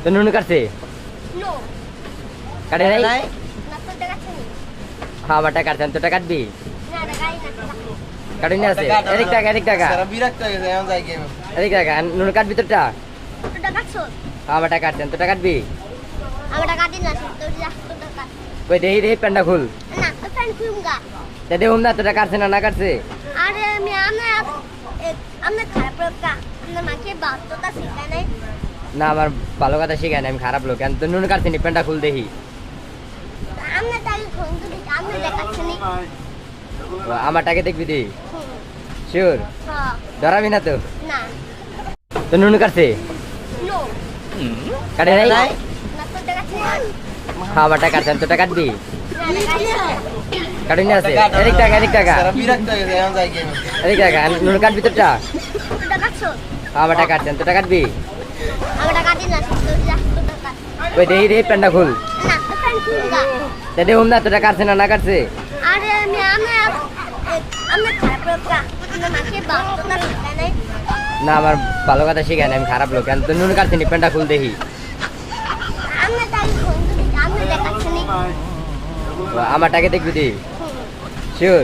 তো নুন কাটছে নো কাটে নাই না তো দেখাচ্ছে নি হ্যাঁ আমারটা কাটছেন তোটা কাটবি না দেখাই না কাটুন না আছে এদিক টাকা সারা বিরক্ত হয়ে গেছে এমন যায় গেম এদিক টাকা নুন কাটবি তোরটা তো দেখাচ্ছ হ্যাঁ আমারটা কাটছেন তোটা কাটবি আমরা টাকা দিন না তো যা তো টাকা কই দেহি প্যান্ডা খুল না তো ফ্যান খুলুঙ্গা তা দেখুন না তোটা কাটছে না কাটছে আরে আমি আমরা খারাপ লোক আমরা মাকে বাধ্যতা শিখায় নাই না আমার ভালো কথা শিখায় না আমি খারাপ লোক কেন তো নুন কাটছে নি প্যান্ডা খুল দেখি আমরা তাই ফোন করি আমরা দেখাচ্ছি নি আমারটাকে দেখবি তুই শিওর হ্যাঁ ধরাবি না তো না তো নুন কাটছে নো কাটে নাই না তো দেখাচ্ছি না হ্যাঁ আমারটা কাটছেন তোটা কাটবি না দেখাই না কাটুন না আছে এদিক টাকা সারা বিরক্ত হয়ে গেছে এমন যায় গেম এদিক টাকা নুন কাটবি তোরটা তো দেখাচ্ছ হ্যাঁ আমারটা কাটছেন তোটা কাটবি আমরা টাকা দিন না তো যা তো টাকা কই দেহি প্যান্ডা খুল না তো ফ্যান খুলুঙ্গা তা দেখুন না তোটা কাটছে না কাটছে আরে আমরা খারাপ লোক আমরা মাকে বাধ্যতা শিখায় নাই না আমার ভালো কথা শিখায় না আমি খারাপ লোক কেন তো নুন কাটছে নি প্যান্ডা খুল দেখি আমরা তাই ফোন করি আমরা দেখাচ্ছি নি আমারটাকে দেখবি তুই শিওর